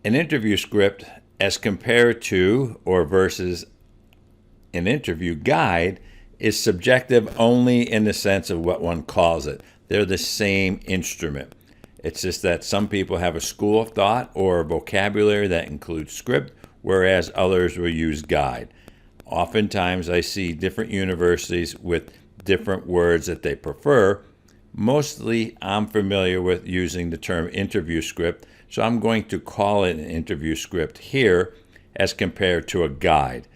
An interview script, as compared to or versus an interview guide, is subjective only in the sense of what one calls it. They're the same instrument. It's just that some people have a school of thought or a vocabulary that includes script, whereas others will use guide. Oftentimes, I see different universities with different words that they prefer. Mostly, I'm familiar with using the term interview script, so I'm going to call it an interview script here as compared to a guide.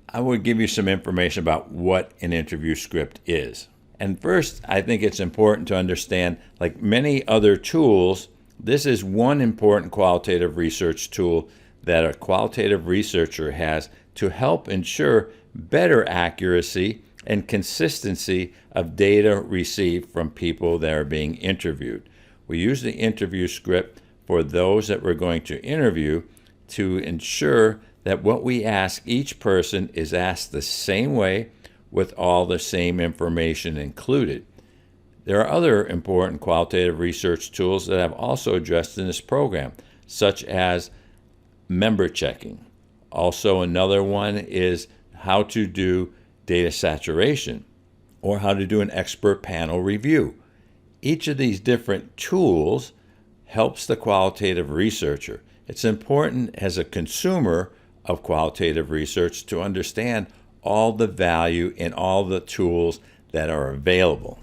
I will give you some information about what an interview script is. And first, I think it's important to understand, like many other tools, this is one important qualitative research tool that a qualitative researcher has to help ensure better accuracy and consistency of data received from people that are being interviewed. We use the interview script for those that we're going to interview to ensure that what we ask each person is asked the same way with all the same information included. There are other important qualitative research tools that I've also addressed in this program, such as member checking. Also, another one is how to do data saturation or how to do an expert panel review. Each of these different tools helps the qualitative researcher. It's important as a consumer of qualitative research to understand all the value in all the tools that are available.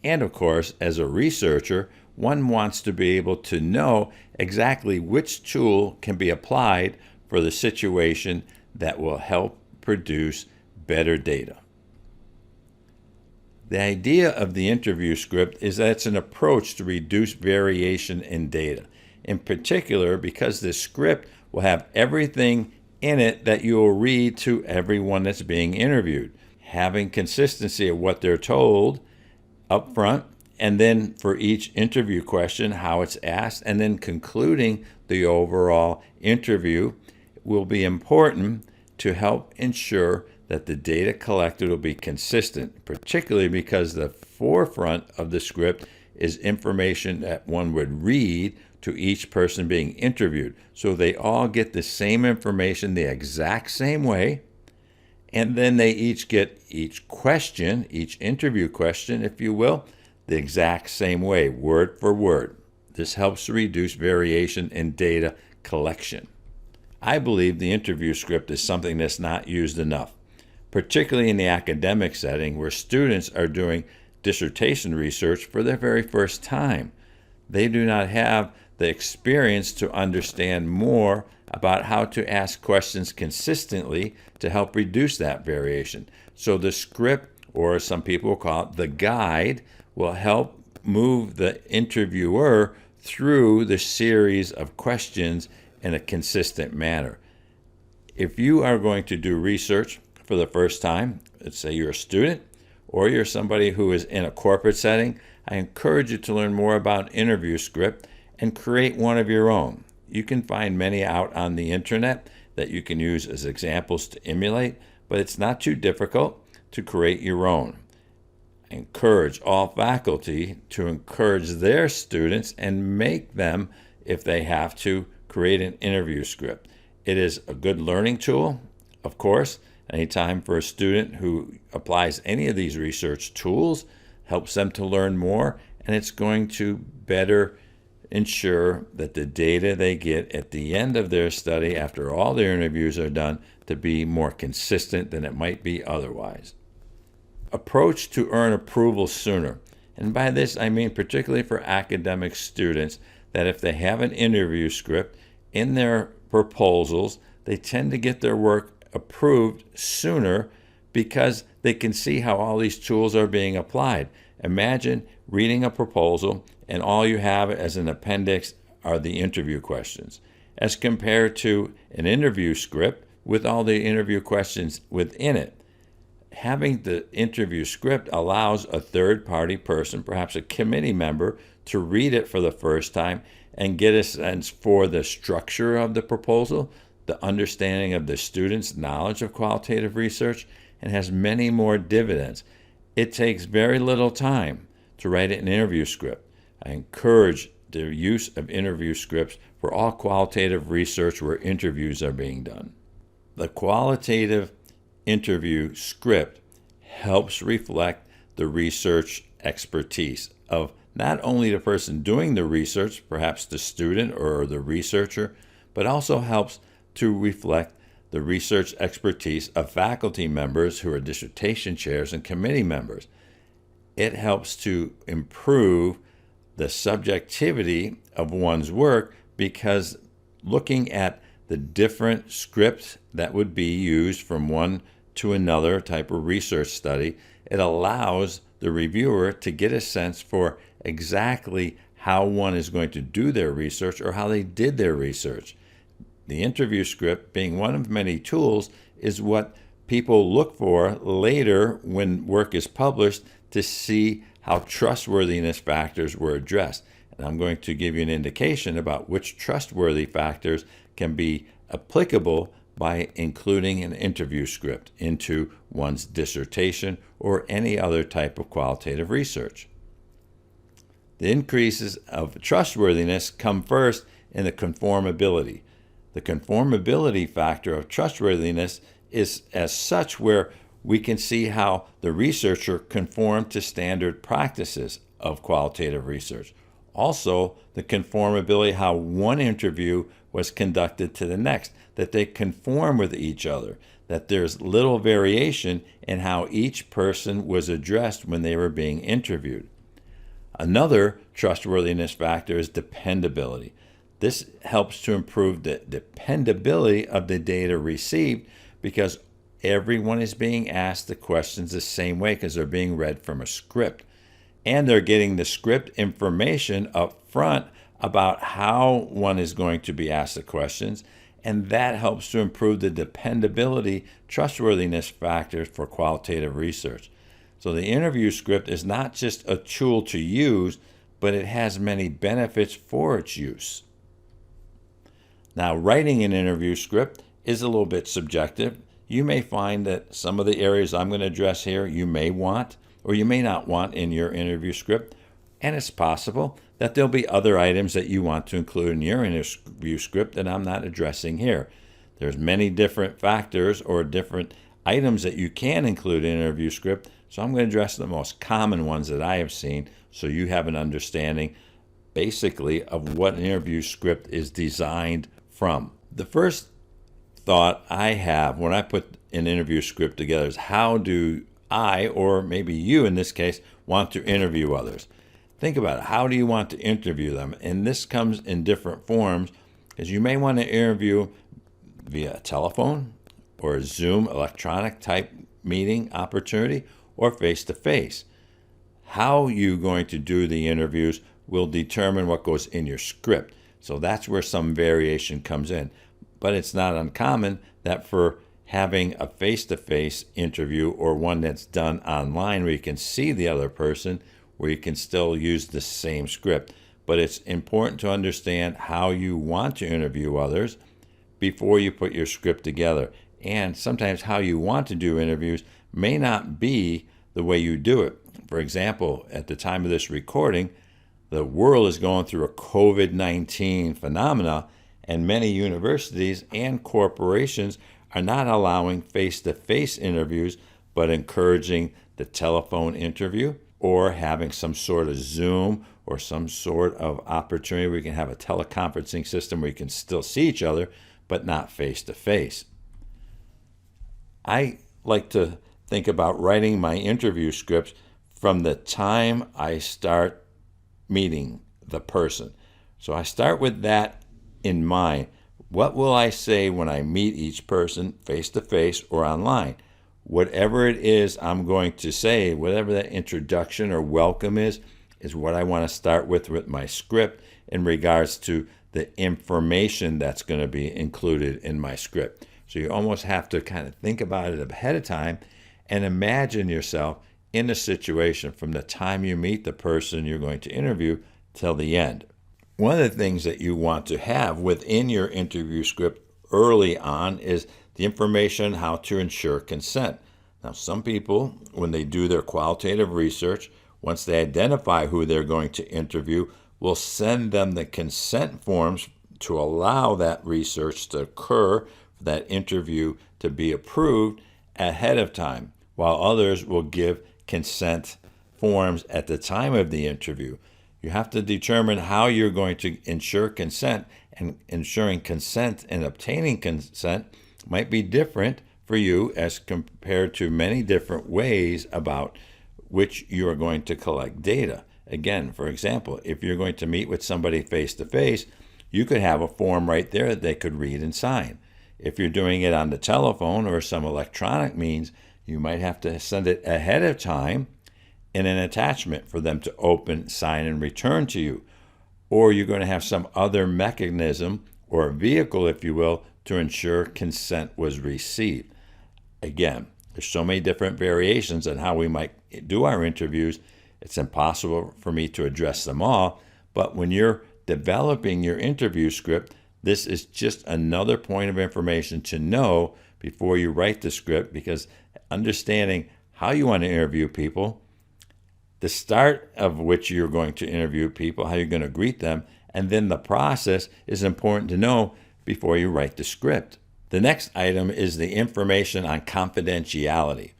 And of course, as a researcher, one wants to be able to know exactly which tool can be applied for the situation that will help produce better data. The idea of the interview script is that it's an approach to reduce variation in data. In particular, because this script will have everything in it that you will read to everyone that's being interviewed, having consistency of what they're told up front, and then for each interview question, how it's asked, and then concluding the overall interview will be important to help ensure that the data collected will be consistent, particularly because the forefront of the script is information that one would read to each person being interviewed. So they all get the same information the exact same way, and then they each get each question, each interview question, if you will, the exact same way, word for word. This helps to reduce variation in data collection. I believe the interview script is something that's not used enough, particularly in the academic setting where students are doing dissertation research for their very first time. They do not have the experience to understand more about how to ask questions consistently to help reduce that variation. So the script, or some people will call it the guide, will help move the interviewer through the series of questions in a consistent manner. If you are going to do research for the first time, let's say you're a student or you're somebody who is in a corporate setting, I encourage you to learn more about interview script and create one of your own. You can find many out on the internet that you can use as examples to emulate, but it's not too difficult to create your own. I encourage all faculty to encourage their students and make them, if they have to, create an interview script. It is a good learning tool, of course. Anytime for a student who applies any of these research tools, helps them to learn more, and it's going to better ensure that the data they get at the end of their study, after all their interviews are done, to be more consistent than it might be otherwise. Approach to earn approval sooner. And by this, I mean particularly for academic students, that if they have an interview script in their proposals, they tend to get their work approved sooner because they can see how all these tools are being applied. Imagine reading a proposal and all you have as an appendix are the interview questions, as compared to an interview script with all the interview questions within it. Having the interview script allows a third-party person, perhaps a committee member, to read it for the first time and get a sense for the structure of the proposal, the understanding of the student's knowledge of qualitative research, and has many more dividends. It takes very little time to write an interview script. I encourage the use of interview scripts for all qualitative research where interviews are being done. The qualitative interview script helps reflect the research expertise of not only the person doing the research, perhaps the student or the researcher, but also helps to reflect the research expertise of faculty members who are dissertation chairs and committee members. It helps to improve the subjectivity of one's work because looking at the different scripts that would be used from one to another type of research study, it allows the reviewer to get a sense for exactly how one is going to do their research or how they did their research. The interview script, being one of many tools, is what people look for later when work is published to see how trustworthiness factors were addressed. And I'm going to give you an indication about which trustworthy factors can be applicable by including an interview script into one's dissertation or any other type of qualitative research. The increases of trustworthiness come first in the conformability. The conformability factor of trustworthiness is as such where we can see how the researcher conformed to standard practices of qualitative research. Also, the conformability, how one interview was conducted to the next, that they conform with each other, that there's little variation in how each person was addressed when they were being interviewed. Another trustworthiness factor is dependability. This helps to improve the dependability of the data received because everyone is being asked the questions the same way because they're being read from a script. And they're getting the script information up front about how one is going to be asked the questions, and that helps to improve the dependability, trustworthiness factors for qualitative research. So the interview script is not just a tool to use, but it has many benefits for its use. Now, writing an interview script is a little bit subjective. You may find that some of the areas I'm going to address here you may want or you may not want in your interview script, and it's possible that there'll be other items that you want to include in your interview script that I'm not addressing here. There's many different factors or different items that you can include in an interview script, so I'm going to address the most common ones that I have seen so you have an understanding basically of what an interview script is designed from. The first thought I have when I put an interview script together is how do I, or maybe you in this case, want to interview others? Think about it. How do you want to interview them? And this comes in different forms because you may want to interview via telephone or a Zoom electronic type meeting opportunity or face-to-face. How you're going to do the interviews will determine what goes in your script. So that's where some variation comes in. But it's not uncommon that for having a face-to-face interview or one that's done online where you can see the other person, where you can still use the same script. But it's important to understand how you want to interview others before you put your script together. And sometimes how you want to do interviews may not be the way you do it. For example, at the time of this recording, the world is going through a COVID-19 phenomena, and many universities and corporations are not allowing face-to-face interviews, but encouraging the telephone interview or having some sort of Zoom or some sort of opportunity where you can have a teleconferencing system where you can still see each other, but not face-to-face. I like to think about writing my interview scripts from the time I start meeting the person. So I start with that in mind. What will I say when I meet each person face-to-face or online? Whatever it is I'm going to say, whatever that introduction or welcome is what I want to start with my script in regards to the information that's going to be included in my script. So you almost have to kind of think about it ahead of time and imagine yourself in a situation from the time you meet the person you're going to interview till the end. One of the things that you want to have within your interview script early on is the information how to ensure consent. Now, some people, when they do their qualitative research, once they identify who they're going to interview, will send them the consent forms to allow that research to occur, for that interview to be approved ahead of time, while others will give consent forms at the time of the interview. You have to determine how you're going to ensure consent, and ensuring consent and obtaining consent might be different for you as compared to many different ways about which you are going to collect data. Again, for example, if you're going to meet with somebody face to face, you could have a form right there that they could read and sign. If you're doing it on the telephone or some electronic means, you might have to send it ahead of time in an attachment for them to open, sign, and return to you. Or you're going to have some other mechanism or vehicle, if you will, to ensure consent was received. Again, there's so many different variations on how we might do our interviews. It's impossible for me to address them all, but when you're developing your interview script, this is just another point of information to know before you write the script, because understanding how you want to interview people, the start of which you're going to interview people, how you're going to greet them, and then the process is important to know before you write the script. The next item is the information on confidentiality.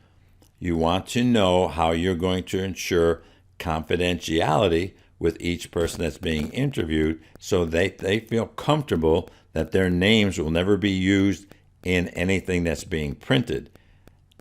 You want to know how you're going to ensure confidentiality with each person that's being interviewed, so they feel comfortable that their names will never be used in anything that's being printed.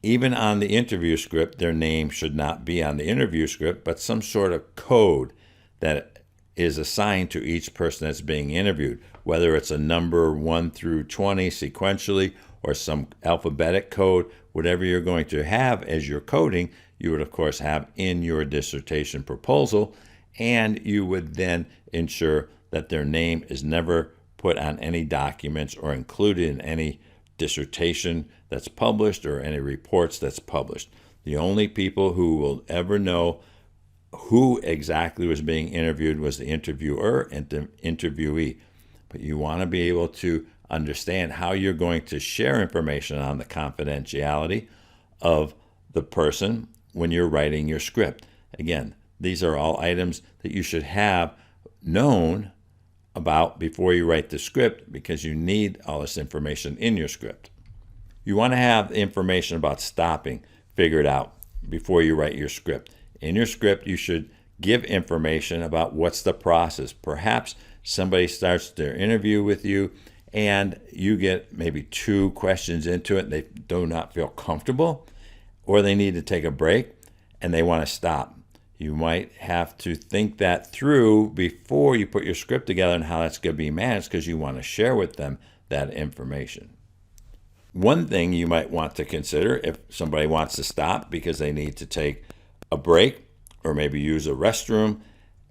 Even on the interview script, their name should not be on the interview script, but some sort of code that is assigned to each person that's being interviewed, whether it's a number 1 through 20 sequentially or some alphabetic code. Whatever you're going to have as your coding, you would of course have in your dissertation proposal, and you would then ensure that their name is never put on any documents or included in any dissertation that's published or any reports that's published. The only people who will ever know who exactly was being interviewed was the interviewer and the interviewee. But you want to be able to understand how you're going to share information on the confidentiality of the person when you're writing your script. Again, these are all items that you should have known about before you write the script, because you need all this information in your script. You want to have information about stopping figured out before you write your script. In your script, you should give information about what's the process. Perhaps somebody starts their interview with you and you get maybe 2 questions into it and they do not feel comfortable, or they need to take a break and they want to stop. You might have to think that through before you put your script together and how that's going to be managed, because you want to share with them that information. One thing you might want to consider if somebody wants to stop because they need to take a break or maybe use a restroom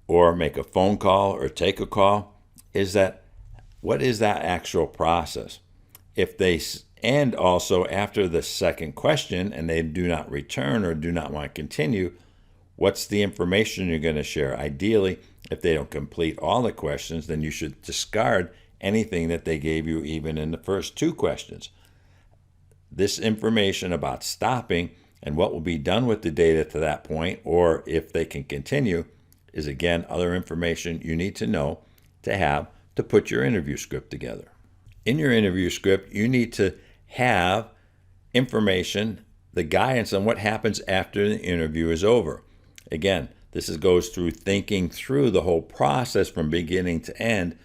or make a phone call or take a call is that what is that actual process? If they and also after the second question and they do not return or do not want to continue, what's the information you're going to share? Ideally, if they don't complete all the questions, then you should discard anything that they gave you even in the first 2 questions. This information about stopping and what will be done with the data to that point, or if they can continue, is again other information you need to know to have to put your interview script together. In your interview script, you need to have information, the guidance on what happens after the interview is over. Again, this goes through thinking through the whole process from beginning to end.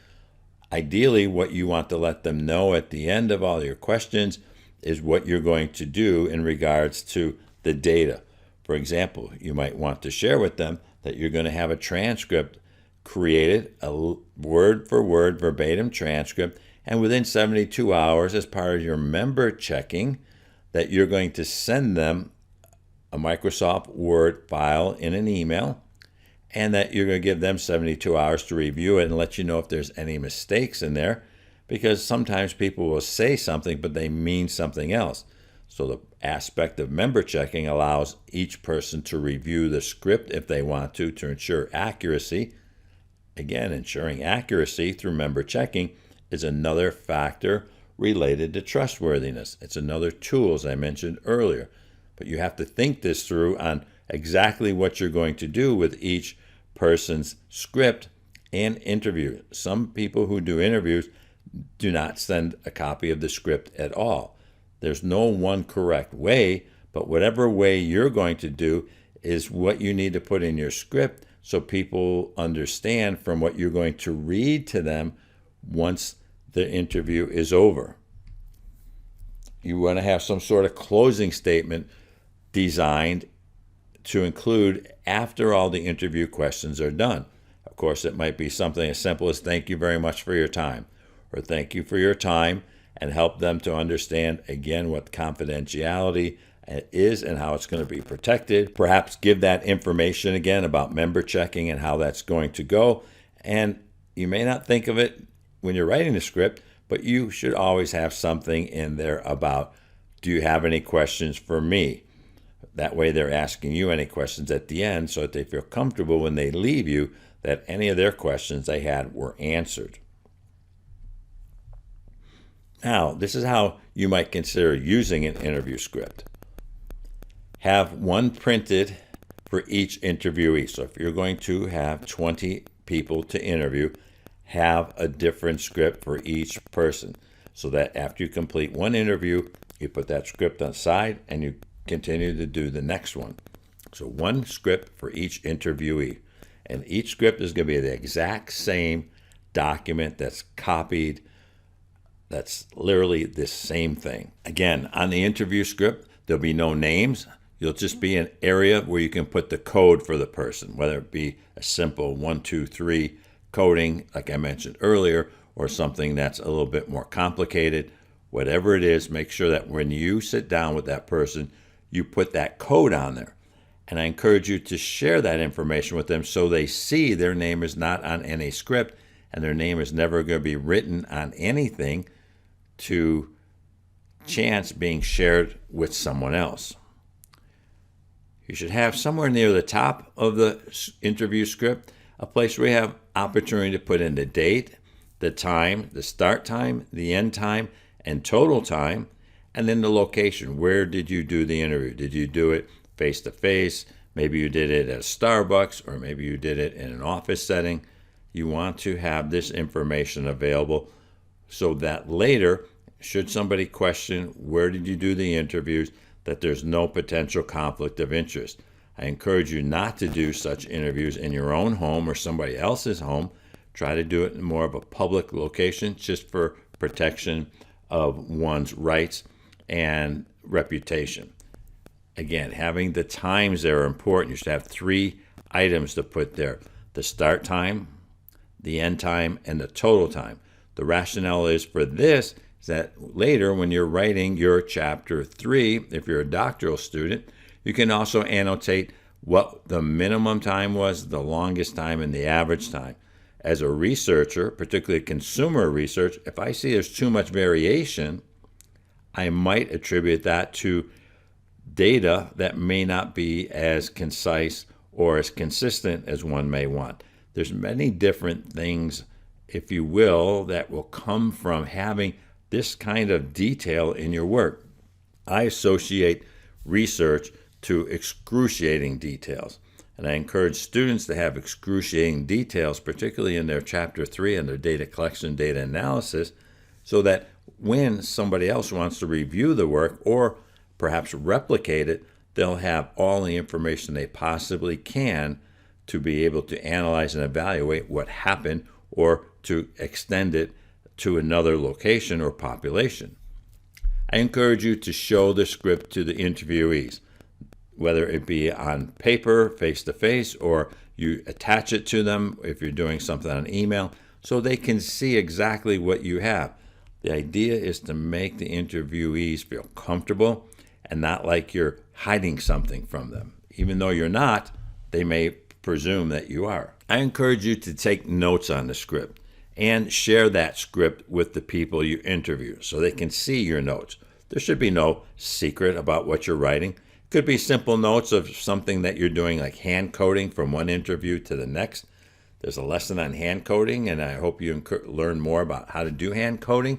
Ideally, what you want to let them know at the end of all your questions is what you're going to do in regards to the data. For example, you might want to share with them that you're going to have a transcript created, a word-for-word verbatim transcript, and within 72 hours, as part of your member checking, that you're going to send them a Microsoft Word file in an email, and that you're going to give them 72 hours to review it and let you know if there's any mistakes in there, because sometimes people will say something, but they mean something else. So the aspect of member checking allows each person to review the script if they want to ensure accuracy. Again, ensuring accuracy through member checking is another factor related to trustworthiness. It's another tool, as I mentioned earlier. But you have to think this through on exactly what you're going to do with each person's script and interview. Some people who do interviews do not send a copy of the script at all. There's no one correct way, but whatever way you're going to do is what you need to put in your script so people understand from what you're going to read to them once the interview is over. You want to have some sort of closing statement designed to include after all the interview questions are done. Of course, it might be something as simple as "thank you very much for your time," or "thank you for your time," and help them to understand again what confidentiality is and how it's going to be protected. Perhaps give that information again about member checking and how that's going to go. And you may not think of it when you're writing the script, but you should always have something in there about, do you have any questions for me? That way they're asking you any questions at the end so that they feel comfortable when they leave you that any of their questions they had were answered. Now, this is how you might consider using an interview script. Have one printed for each interviewee. So if you're going to have 20 people to interview, have a different script for each person so that after you complete one interview, you put that script on the side and you continue to do the next one. So one script for each interviewee. And each script is going to be the exact same document that's copied. That's literally the same thing. Again, on the interview script, there'll be no names. You'll just be an area where you can put the code for the person, whether it be a simple 1, 2, 3 coding, like I mentioned earlier, or something that's a little bit more complicated. Whatever it is, make sure that when you sit down with that person, you put that code on there. And I encourage you to share that information with them so they see their name is not on any script and their name is never going to be written on anything to chance being shared with someone else. You should have somewhere near the top of the interview script a place where you have opportunity to put in the date, the time, the start time, the end time, and total time, and then the location. Where did you do the interview? Did you do it face-to-face? Maybe you did it at Starbucks, or maybe you did it in an office setting. You want to have this information available so that later, should somebody question where did you do the interviews, that there's no potential conflict of interest. I encourage you not to do such interviews in your own home or somebody else's home. Try to do it in more of a public location just for protection of one's rights and reputation. Again, having the times there are important. You should have 3 items to put there: the start time, the end time, and the total time. The rationale is for this is that later when you're writing your chapter 3, if you're a doctoral student, you can also annotate what the minimum time was, the longest time, and the average time. As a researcher, particularly consumer research, if I see there's too much variation, I might attribute that to data that may not be as concise or as consistent as one may want. There's many different things, if you will, that will come from having this kind of detail in your work. I associate research to excruciating details, and I encourage students to have excruciating details, particularly in their Chapter 3 and their data collection, data analysis, so that when somebody else wants to review the work or perhaps replicate it, they'll have all the information they possibly can to be able to analyze and evaluate what happened or to extend it to another location or population. I encourage you to show the script to the interviewees, whether it be on paper, face-to-face, or you attach it to them if you're doing something on email, so they can see exactly what you have. The idea is to make the interviewees feel comfortable and not like you're hiding something from them. Even though you're not, they may presume that you are. I encourage you to take notes on the script and share that script with the people you interview so they can see your notes. There should be no secret about what you're writing. It could be simple notes of something that you're doing, like hand coding from one interview to the next. There's a lesson on hand coding, and I hope you learn more about how to do hand coding.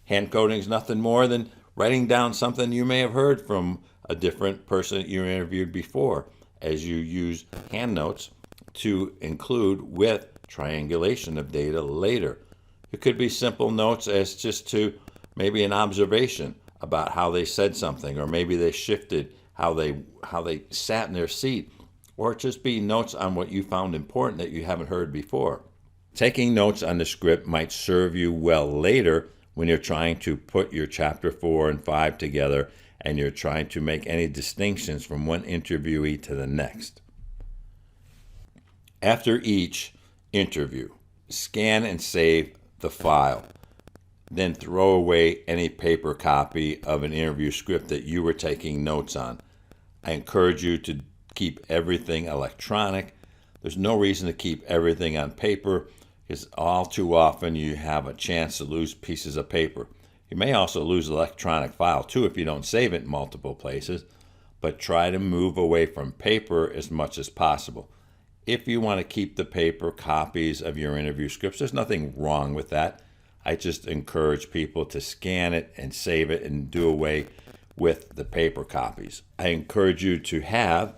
Hand coding is nothing more than writing down something you may have heard from a different person that you interviewed before, as you use hand notes to include with triangulation of data later. It could be simple notes as just to maybe an observation about how they said something, or maybe they shifted how they sat in their seat, or just be notes on what you found important that you haven't heard before. Taking notes on the script might serve you well later when you're trying to put your chapter 4 and 5 together and you're trying to make any distinctions from one interviewee to the next. After each interview, scan and save the file. Then throw away any paper copy of an interview script that you were taking notes on. I encourage you to keep everything electronic. There's no reason to keep everything on paper, because all too often you have a chance to lose pieces of paper. You may also lose an electronic file too if you don't save it in multiple places, but try to move away from paper as much as possible. If you want to keep the paper copies of your interview scripts, there's nothing wrong with that. I just encourage people to scan it and save it and do away with the paper copies. I encourage you to have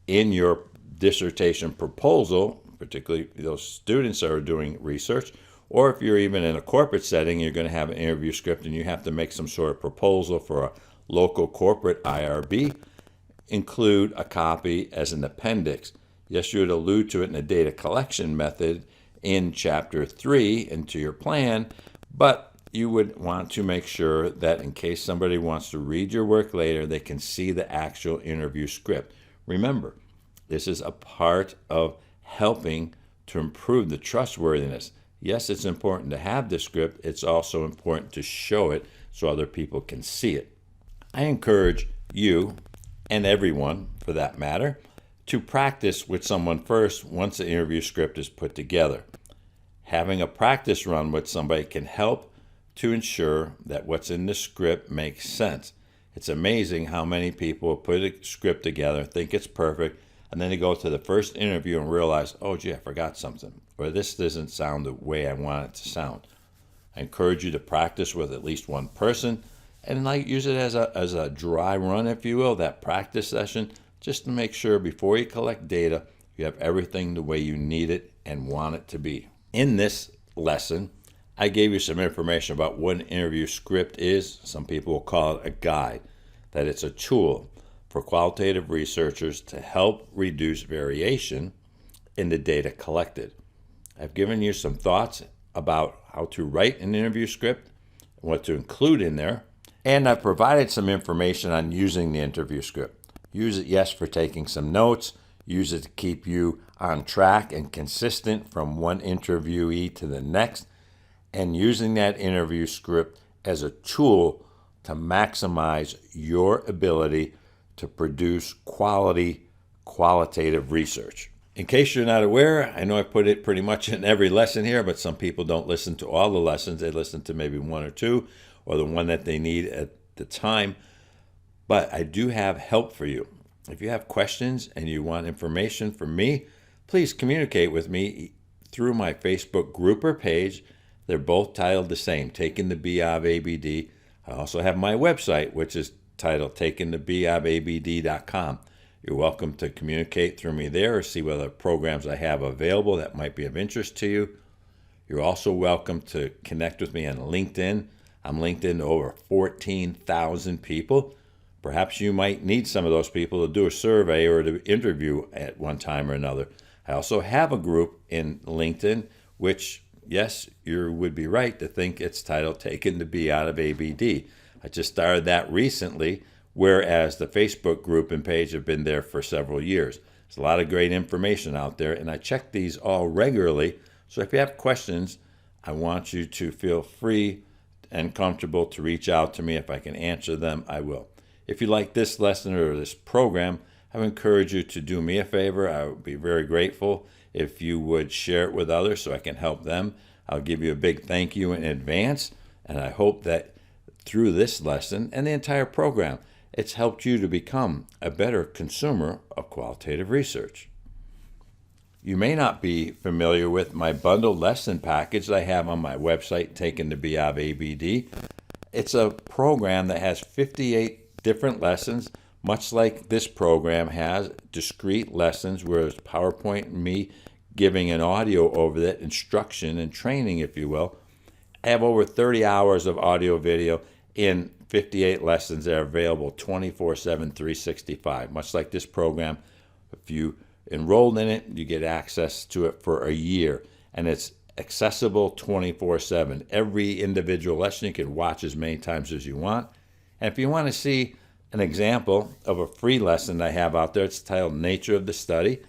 in your dissertation proposal, particularly those students that are doing research, or if you're even in a corporate setting, you're going to have an interview script and you have to make some sort of proposal for a local corporate IRB, include a copy as an appendix. Yes, you would allude to it in the data collection method in Chapter 3 into your plan, but you would want to make sure that in case somebody wants to read your work later, they can see the actual interview script. Remember, this is a part of helping to improve the trustworthiness. Yes, it's important to have the script. It's also important to show it so other people can see it. I encourage you, and everyone for that matter, to practice with someone first once the interview script is put together. Having a practice run with somebody can help to ensure that what's in the script makes sense. It's amazing how many people put a script together, think it's perfect, and then they go to the first interview and realize, oh gee, I forgot something, or this doesn't sound the way I want it to sound. I encourage you to practice with at least one person and use it as a dry run, if you will, that practice session, just to make sure before you collect data, you have everything the way you need it and want it to be. In this lesson, I gave you some information about what an interview script is. Some people will call it a guide, that it's a tool for qualitative researchers to help reduce variation in the data collected. I've given you some thoughts about how to write an interview script, what to include in there, and I've provided some information on using the interview script. Use it, yes, for taking some notes. Use it to keep you on track and consistent from one interviewee to the next, and using that interview script as a tool to maximize your ability to produce qualitative research. In case you're not aware, I know I put it pretty much in every lesson here, but some people don't listen to all the lessons. They listen to maybe one or two, or the one that they need at the time. But I do have help for you. If you have questions and you want information from me, please communicate with me through my Facebook group or page. They're both titled the same, Taking the BIOB ABD. I also have my website, which is titled takingthebiobabd.com. You're welcome to communicate through me there or see what other programs I have available that might be of interest to you. You're also welcome to connect with me on LinkedIn. I'm LinkedIn to over 14,000 people. Perhaps you might need some of those people to do a survey or to interview at one time or another. I also have a group in LinkedIn, which, yes, you would be right to think it's titled Taking the B Out of ABD. I just started that recently, whereas the Facebook group and page have been there for several years. There's a lot of great information out there, and I check these all regularly. So if you have questions, I want you to feel free and comfortable to reach out to me. If I can answer them, I will. If you like this lesson or this program, I would encourage you to do me a favor. I would be very grateful if you would share it with others so I can help them. I'll give you a big thank you in advance, and I hope that through this lesson and the entire program, it's helped you to become a better consumer of qualitative research. You may not be familiar with my bundled lesson package that I have on my website, Taking the BIOB ABD. It's a program that has 58 different lessons, much like this program has discrete lessons where it's PowerPoint and me giving an audio over that, instruction and training, if you will. I have over 30 hours of audio video in 58 lessons that are available 24/7, 365. Much like this program, if you enrolled in it, you get access to it for a year, and it's accessible 24/7. Every individual lesson you can watch as many times as you want. And if you want to see an example of a free lesson I have out there, it's titled Nature of the Study,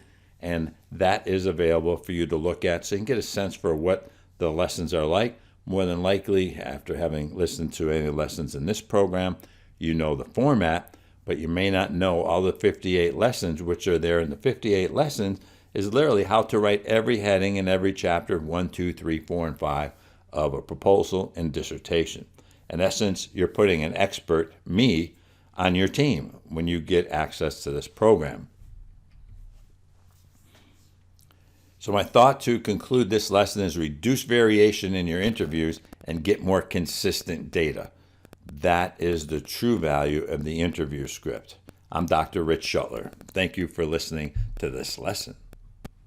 and that is available for you to look at so you can get a sense for what the lessons are like. More than likely, after having listened to any lessons in this program, you know the format, but you may not know all the 58 lessons, which are there in the 58 lessons is literally how to write every heading in every chapter 1, 2, 3, 4, and 5 of a proposal and dissertation. In essence, you're putting an expert, me, on your team when you get access to this program. So my thought to conclude this lesson is reduce variation in your interviews and get more consistent data. That is the true value of the interview script. I'm Dr. Rich Schuttler. Thank you for listening to this lesson.